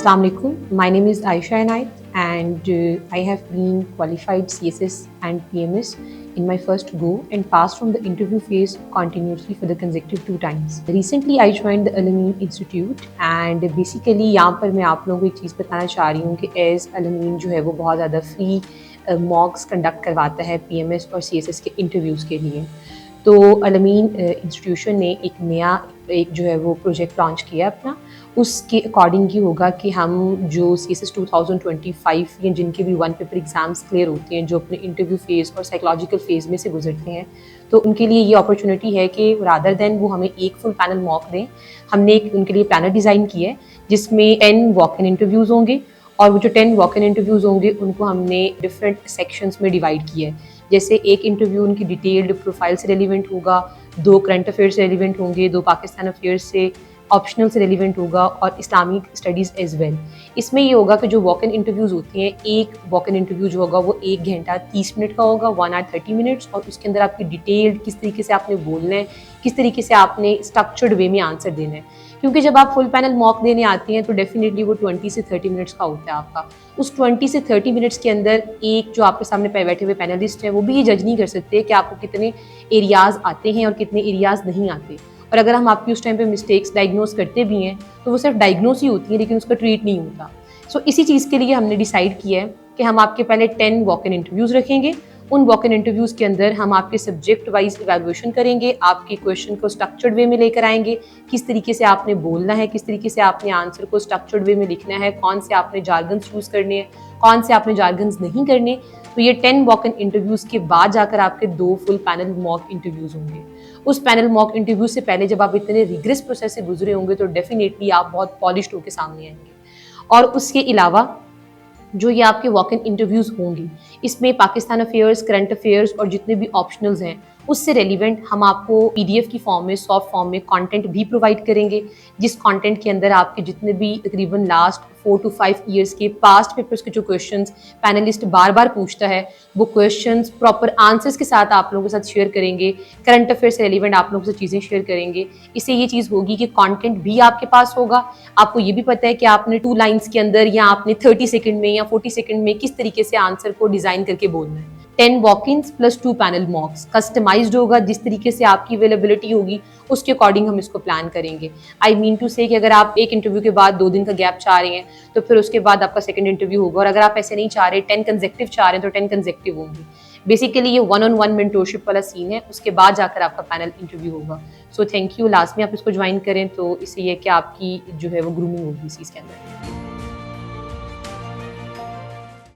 Assalamu alaikum. My name is Aisha Inayat and I have been qualified CSS and PMS in my first go and passed from the interview phase continuously for the consecutive 2 times. Recently I joined the Al-Amin Institute and basically यहाँ पर मैं आप लोगों को एक चीज़ बताना चाह रही हूँ कि एज Al-Amin जो है वो बहुत ज़्यादा फ्री मॉक्स कंडक्ट करवाता है PMS और CSS के इंटरव्यूज़ के लिए। तो Al-Amin इंस्टीट्यूशन ने एक नया एक जो है वो प्रोजेक्ट लॉन्च किया अपना। उसके अकॉर्डिंग ही होगा कि हम जो CSS 2025 या जिनके भी वन पेपर एग्ज़ाम्स क्लियर होते हैं, जो अपने इंटरव्यू फ़ेज़ और साइकोलॉजिकल फ़ेज़ में से गुजरते हैं, तो उनके लिए ये अपॉर्चुनिटी है कि रादर दैन वो हमें एक फुल पैनल मॉक दें, हमने एक उनके लिए प्लानर डिज़ाइन किया है जिसमें 10 वॉक इन इंटरव्यूज़ होंगे और वो जो 10 वॉक इन इंटरव्यूज़ होंगे उनको हमने डिफरेंट सेक्शंस में डिवाइड किया है। जैसे एक इंटरव्यू उनकी डिटेल्ड प्रोफाइल से रेलिवेंट होगा, 2 करंट अफेयर से रेलिवेंट होंगे, 2 पाकिस्तान अफेयर्स से, ऑप्शनल से रेलिवेंट होगा और इस्लामिक स्टडीज़ एज़ वेल। इसमें ये होगा कि जो वॉक इन इंटरव्यूज़ होती हैं, एक वॉक इन इंटरव्यू जो होगा वो 1 घंटा 30 मिनट का होगा, 1 आवर 30 मिनट्स, और उसके अंदर आपकी डिटेल्ड किस तरीके से आपने बोलना है, किस तरीके से आपने स्ट्रक्चर्ड वे में आंसर देना है। क्योंकि जब आप फुल पैनल मॉक देने आती हैं तो डेफिनेटली वो 20 से 30 मिनट्स का होता है आपका। उस 20 से 30 मिनट्स के अंदर एक जो आपके सामने बैठे हुए पैनलिस्ट हैं वो भी ये जज नहीं कर सकते कि आपको कितने एरियाज़ आते हैं और कितने एरियाज़ नहीं आते। और अगर हम आपकी उस टाइम पे मिस्टेक्स डायग्नोस करते भी हैं तो वो सिर्फ डायग्नोस ही होती है, लेकिन उसका ट्रीट नहीं होता। सो इसी चीज़ के लिए हमने डिसाइड किया है कि हम आपके पहले 10 वॉक इन इंटरव्यूज़ रखेंगे। उन वॉक इन इंटरव्यूज़ के अंदर हम आपके सब्जेक्ट वाइज इवैल्यूएशन करेंगे, आपके क्वेश्चन को स्ट्रक्चर्ड वे में लेकर आएंगे, किस तरीके से आपने बोलना है, किस तरीके से आपने आंसर को स्ट्रक्चर्ड वे में लिखना है, कौन से आपने जार्गन्स यूज़ करने हैं, कौन से आपने जार्गन्स नहीं करने। तो ये 10 वॉक इन इंटरव्यूज़ के बाद जाकर आपके 2 फुल पैनल मॉक इंटरव्यूज़ होंगे। उस पैनल मॉक इंटरव्यू से पहले जब आप इतने रिग्रेस प्रोसेस से गुजरे होंगे तो डेफिनेटली आप बहुत पॉलिश्ड होकर सामने आएंगे। और उसके अलावा जो ये आपके वॉक इन इंटरव्यूज़ होंगे, इसमें पाकिस्तान अफेयर्स, करंट अफेयर्स और जितने भी ऑप्शनल्स हैं उससे रेलिवेंट हम आपको PDF की फॉर्म में, सॉफ्ट फॉर्म में कंटेंट भी प्रोवाइड करेंगे, जिस कंटेंट के अंदर आपके जितने भी तकरीबन लास्ट 4 to 5 ईयर्स के पास्ट पेपर्स के जो क्वेश्चंस पैनलिस्ट बार बार पूछता है, वो क्वेश्चंस प्रॉपर आंसर्स के साथ आप लोगों के साथ शेयर करेंगे, करंट अफेयर से रेलिवेंट आप लोगों से चीज़ें शेयर करेंगे। इससे ये चीज़ होगी कि कंटेंट भी आपके पास होगा, आपको ये भी पता है कि आपने 2 लाइन्स के अंदर या आपने 30 सेकंड में या 40 सेकंड में किस तरीके से आंसर को डिज़ाइन करके बोलना है। 10 वॉक-इन्स प्लस 2 पैनल मॉक्स कस्टमाइज्ड होगा, जिस तरीके से आपकी अवेलेबिलिटी होगी उसके अकॉर्डिंग हम इसको प्लान करेंगे। आई मीन टू से कि अगर आप एक इंटरव्यू के बाद 2 दिन का गैप चाह रहे हैं तो फिर उसके बाद आपका सेकंड इंटरव्यू होगा, और अगर आप ऐसे नहीं चाह रहे, 10 कंसेक्टिव चाह रहे हैं तो 10 कंसेक्टिव होंगे। बेसिकली ये 1-on-1 मेंटोरशिप वाला सीन है, उसके बाद जाकर आपका पैनल इंटरव्यू होगा। सो थैंक यू, लास्ट में आप इसको ज्वाइन करें तो इससे ये कि आपकी जो है वो ग्रूमिंग होगी इस चीज़ के अंदर।